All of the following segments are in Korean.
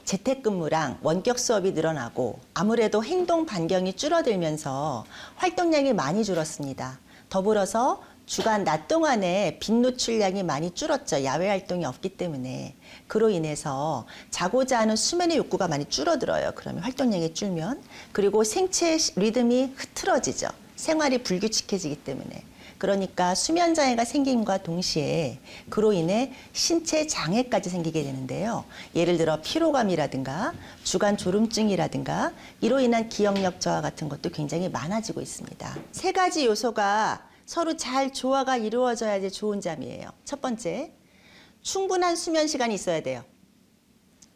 재택근무랑 원격 수업이 늘어나고 아무래도 행동 반경이 줄어들면서 활동량이 많이 줄었습니다. 더불어서 주간 낮 동안에 빛 노출량이 많이 줄었죠. 야외 활동이 없기 때문에. 그로 인해서 자고자 하는 수면의 욕구가 많이 줄어들어요. 그러면 활동량이 줄면. 그리고 생체 리듬이 흐트러지죠. 생활이 불규칙해지기 때문에. 그러니까 수면 장애가 생김과 동시에 그로 인해 신체 장애까지 생기게 되는데요. 예를 들어 피로감이라든가 주간 졸음증이라든가 이로 인한 기억력 저하 같은 것도 굉장히 많아지고 있습니다. 세 가지 요소가 서로 잘 조화가 이루어져야지 좋은 잠이에요. 첫 번째, 충분한 수면 시간이 있어야 돼요.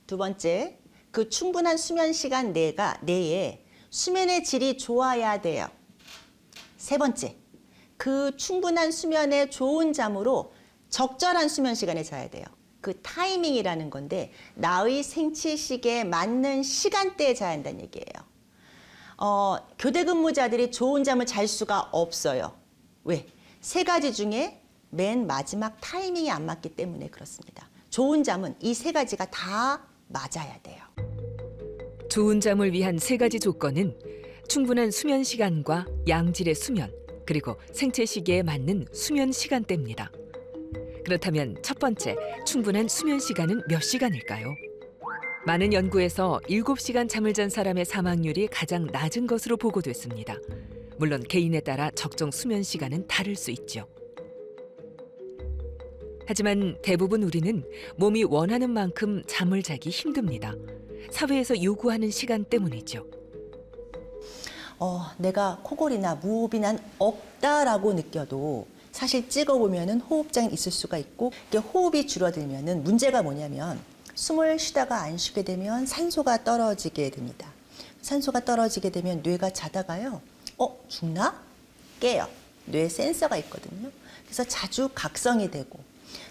두 번째, 그 충분한 수면 시간 내에 수면의 질이 좋아야 돼요. 세 번째, 그 충분한 수면에 좋은 잠으로 적절한 수면 시간에 자야 돼요. 그 타이밍이라는 건데 나의 생체시계에 맞는 시간대에 자야 한다는 얘기예요. 교대 근무자들이 좋은 잠을 잘 수가 없어요. 왜? 세 가지 중에 맨 마지막 타이밍이 안 맞기 때문에 그렇습니다. 좋은 잠은 이 세 가지가 다 맞아야 돼요. 좋은 잠을 위한 세 가지 조건은 충분한 수면 시간과 양질의 수면, 그리고 생체 시계에 맞는 수면 시간대입니다. 그렇다면 첫 번째, 충분한 수면 시간은 몇 시간일까요? 많은 연구에서 7시간 잠을 잔 사람의 사망률이 가장 낮은 것으로 보고됐습니다. 물론 개인에 따라 적정 수면 시간은 다를 수 있죠. 하지만 대부분 우리는 몸이 원하는 만큼 잠을 자기 힘듭니다. 사회에서 요구하는 시간 때문이죠. 내가 코골이나 무호흡이 없다라고 느껴도 사실 찍어보면은 호흡장애 있을 수가 있고 호흡이 줄어들면은 문제가 뭐냐면 숨을 쉬다가 안 쉬게 되면 산소가 떨어지게 됩니다. 산소가 떨어지게 되면 뇌가 자다가요. 죽나? 깨요. 뇌에 센서가 있거든요. 그래서 자주 각성이 되고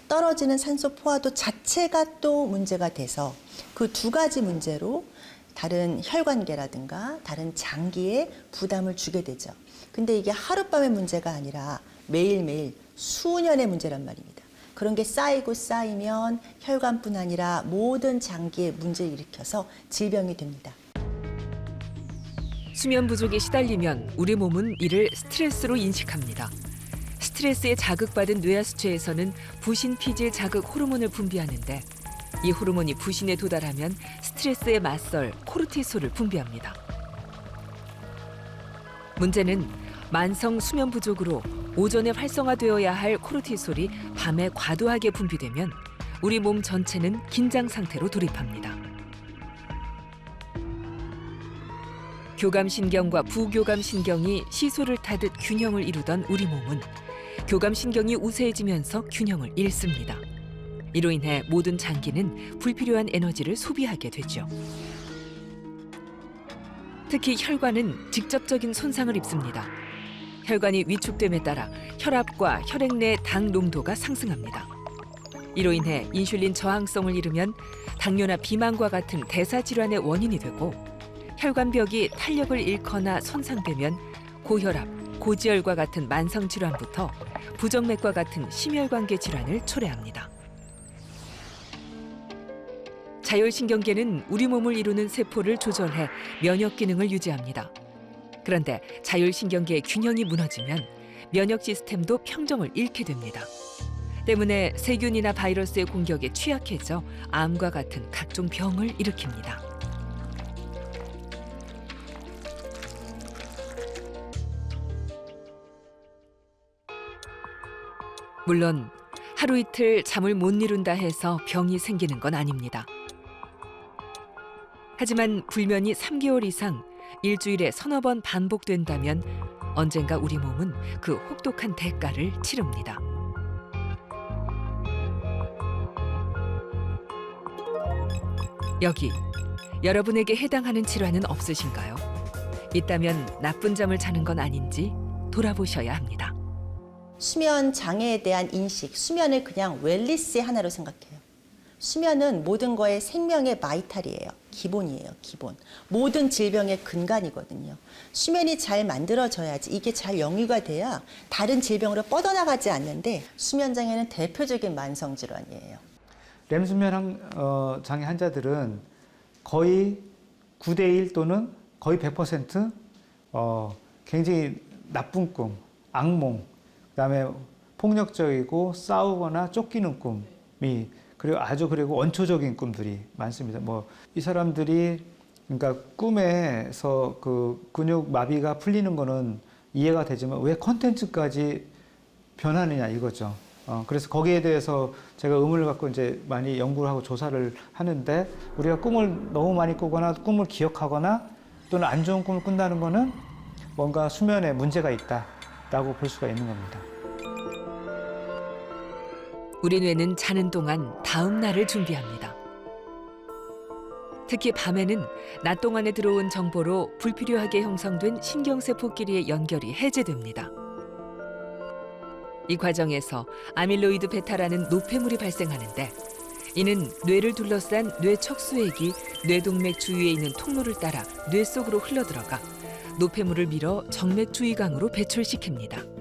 떨어지는 산소 포화도 자체가 또 문제가 돼서 그 두 가지 문제로 다른 혈관계라든가 다른 장기에 부담을 주게 되죠. 근데 이게 하룻밤의 문제가 아니라 매일매일 수년의 문제란 말입니다. 그런 게 쌓이고 쌓이면 혈관뿐 아니라 모든 장기에 문제를 일으켜서 질병이 됩니다. 수면 부족에 시달리면 우리 몸은 이를 스트레스로 인식합니다. 스트레스에 자극받은 뇌하수체에서는 부신피질 자극 호르몬을 분비하는데 이 호르몬이 부신에 도달하면 스트레스에 맞설 코르티솔을 분비합니다. 문제는 만성 수면 부족으로 오전에 활성화되어야 할 코르티솔이 밤에 과도하게 분비되면 우리 몸 전체는 긴장 상태로 돌입합니다. 교감신경과 부교감신경이 시소를 타듯 균형을 이루던 우리 몸은 교감신경이 우세해지면서 균형을 잃습니다. 이로 인해 모든 장기는 불필요한 에너지를 소비하게 되죠. 특히 혈관은 직접적인 손상을 입습니다. 혈관이 위축됨에 따라 혈압과 혈액 내 당 농도가 상승합니다. 이로 인해 인슐린 저항성을 잃으면 당뇨나 비만과 같은 대사질환의 원인이 되고 혈관벽이 탄력을 잃거나 손상되면 고혈압, 고지혈과 같은 만성질환부터 부정맥과 같은 심혈관계 질환을 초래합니다. 자율신경계는 우리 몸을 이루는 세포를 조절해 면역 기능을 유지합니다. 그런데 자율신경계의 균형이 무너지면 면역 시스템도 평정을 잃게 됩니다. 때문에 세균이나 바이러스의 공격에 취약해져 암과 같은 각종 병을 일으킵니다. 물론 하루 이틀 잠을 못 이룬다 해서 병이 생기는 건 아닙니다. 하지만 불면이 3개월 이상 일주일에 서너 번 반복된다면 언젠가 우리 몸은 그 혹독한 대가를 치릅니다. 여기 여러분에게 해당하는 질환은 없으신가요? 있다면 나쁜 잠을 자는 건 아닌지 돌아보셔야 합니다. 수면 장애에 대한 인식, 수면을 그냥 웰니스의 하나로 생각해요. 수면은 모든 거의 생명의 마이탈이에요. 기본이에요, 기본. 모든 질병의 근간이거든요. 수면이 잘 만들어져야지 이게 잘 영유가 돼야 다른 질병으로 뻗어나가지 않는데 수면 장애는 대표적인 만성 질환이에요. 렘수면 장애 환자들은 거의 9대1 또는 거의 100% 굉장히 나쁜 꿈, 악몽, 그다음에 폭력적이고 싸우거나 쫓기는 꿈이 그리고 원초적인 꿈들이 많습니다. 뭐 이 사람들이 그러니까 꿈에서 그 근육 마비가 풀리는 거는 이해가 되지만 왜 컨텐츠까지 변하느냐 이거죠. 그래서 거기에 대해서 제가 의문을 갖고 이제 많이 연구를 하고 조사를 하는데 우리가 꿈을 너무 많이 꾸거나 꿈을 기억하거나 또는 안 좋은 꿈을 꾼다는 거는 뭔가 수면에 문제가 있다라고 볼 수가 있는 겁니다. 우리 뇌는 자는 동안 다음 날을 준비합니다. 특히 밤에는 낮 동안에 들어온 정보로 불필요하게 형성된 신경세포끼리의 연결이 해제됩니다. 이 과정에서 아밀로이드 베타라는 노폐물이 발생하는데 이는 뇌를 둘러싼 뇌척수액이 뇌동맥 주위에 있는 통로를 따라 뇌 속으로 흘러들어가 노폐물을 밀어 정맥 주위강으로 배출시킵니다.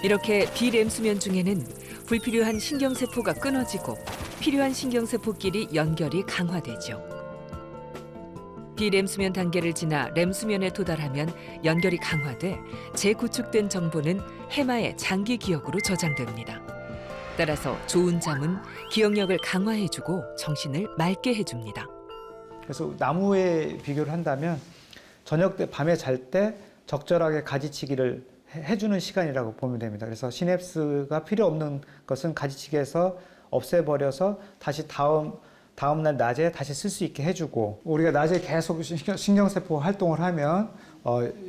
이렇게 비렘 수면 중에는 불필요한 신경세포가 끊어지고 필요한 신경세포끼리 연결이 강화되죠. 비렘 수면 단계를 지나 렘 수면에 도달하면 연결이 강화돼 재구축된 정보는 해마의 장기 기억으로 저장됩니다. 따라서 좋은 잠은 기억력을 강화해주고 정신을 맑게 해줍니다. 그래서 나무에 비교를 한다면 저녁 때 밤에 잘 때 적절하게 가지치기를 해주는 시간이라고 보면 됩니다. 그래서 시냅스가 필요 없는 것은 가지치기해서 없애버려서 다시 다음날 낮에 다시 쓸 수 있게 해주고 우리가 낮에 계속 신경세포 활동을 하면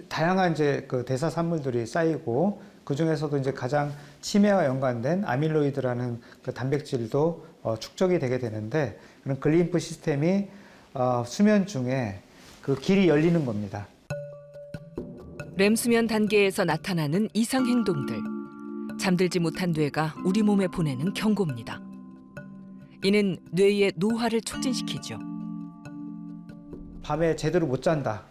다양한 이제 그 대사 산물들이 쌓이고 그 중에서도 이제 가장 치매와 연관된 아밀로이드라는 그 단백질도 축적이 되게 되는데 그런 글림프 시스템이 수면 중에 그 길이 열리는 겁니다. 렘 수면 단계에서 나타나는 이상 행동들. 잠들지 못한 뇌가 우리 몸에 보내는 경고입니다. 이는 뇌의 노화를 촉진시키죠. 밤에 제대로 못 잔다.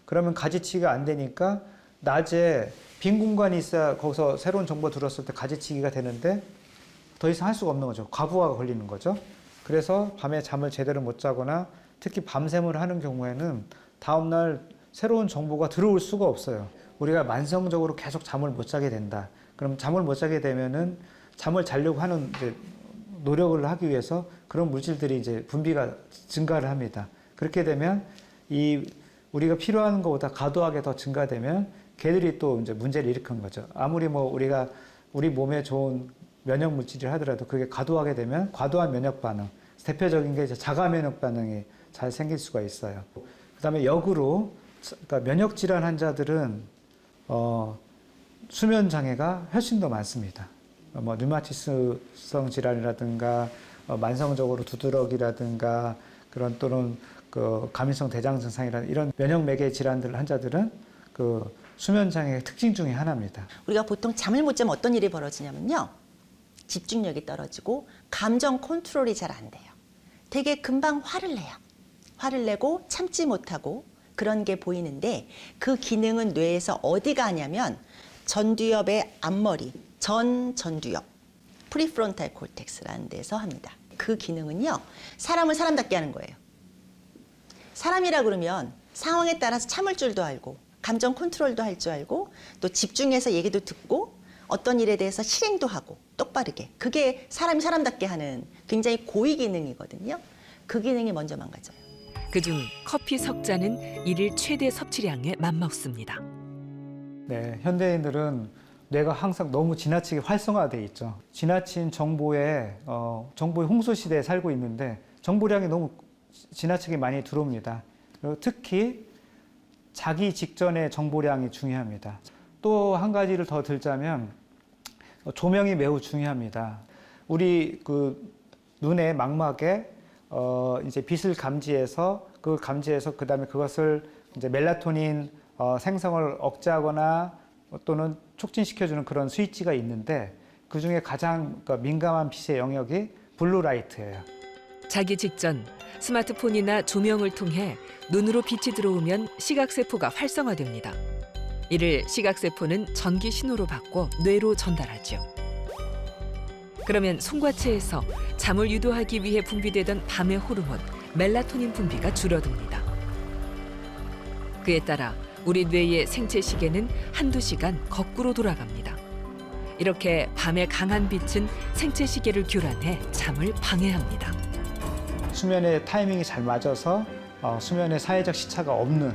그러면 가지치기가 안 되니까 낮에 빈 공간이 있어야 거기서 새로운 정보 들었을 때 가지치기가 되는데 더 이상 할 수가 없는 거죠. 과부하가 걸리는 거죠. 그래서 밤에 잠을 제대로 못 자거나 특히 밤샘을 하는 경우에는 다음날 새로운 정보가 들어올 수가 없어요. 우리가 만성적으로 계속 잠을 못 자게 된다. 그럼 잠을 못 자게 되면은 잠을 자려고 하는 이제 노력을 하기 위해서 그런 물질들이 이제 분비가 증가를 합니다. 그렇게 되면 우리가 필요한 것보다 과도하게 더 증가되면 걔들이 또 이제 문제를 일으키는 거죠. 아무리 뭐 우리가 우리 몸에 좋은 면역 물질을 하더라도 그게 과도하게 되면 과도한 면역 반응, 대표적인 게 이제 자가 면역 반응이 잘 생길 수가 있어요. 그다음에 역으로 그러니까 면역 질환 환자들은 수면 장애가 훨씬 더 많습니다. 뭐 류마티스성 질환이라든가 만성적으로 두드러기라든가 그런 또는 그 감염성 대장 증상이라든가 이런 면역 매개 질환들 환자들은 그 수면 장애의 특징 중에 하나입니다. 우리가 보통 잠을 못 자면 어떤 일이 벌어지냐면요. 집중력이 떨어지고 감정 컨트롤이 잘 안 돼요. 되게 금방 화를 내요. 화를 내고 참지 못하고 그런 게 보이는데 그 기능은 뇌에서 어디가 하냐면 전두엽의 앞머리, 전두엽, 프리프론탈 콜텍스라는 데서 합니다. 그 기능은요. 사람을 사람답게 하는 거예요. 사람이라 그러면 상황에 따라서 참을 줄도 알고 감정 컨트롤도 할 줄 알고 또 집중해서 얘기도 듣고 어떤 일에 대해서 실행도 하고 똑바르게. 그게 사람이 사람답게 하는 굉장히 고위 기능이거든요. 그 기능이 먼저 망가져요. 그중 커피 석 잔은 일일 최대 섭취량에 맞먹습니다. 네, 현대인들은 뇌가 항상 너무 지나치게 활성화되어 있죠. 지나친 정보의 홍수 시대에 살고 있는데 정보량이 너무 지나치게 많이 들어옵니다. 그리고 특히 자기 직전의 정보량이 중요합니다. 또 한 가지를 더 들자면 조명이 매우 중요합니다. 우리 그 눈의 망막에 이제 빛을 감지해서 그다음에 그것을 이제 멜라토닌 생성을 억제하거나 또는 촉진시켜주는 그런 스위치가 있는데 그 중에 가장 민감한 빛의 영역이 블루라이트예요. 자기 직전 스마트폰이나 조명을 통해 눈으로 빛이 들어오면 시각세포가 활성화됩니다. 이를 시각세포는 전기 신호로 바꿔 뇌로 전달하죠. 그러면 송과체에서 잠을 유도하기 위해 분비되던 밤의 호르몬 멜라토닌 분비가 줄어듭니다. 그에 따라 우리 뇌의 생체 시계는 한두 시간 거꾸로 돌아갑니다. 이렇게 밤의 강한 빛은 생체 시계를 교란해 잠을 방해합니다. 수면의 타이밍이 잘 맞아서 수면에 사회적 시차가 없는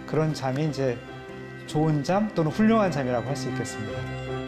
그런 잠이 이제 좋은 잠 또는 훌륭한 잠이라고 할 수 있겠습니다.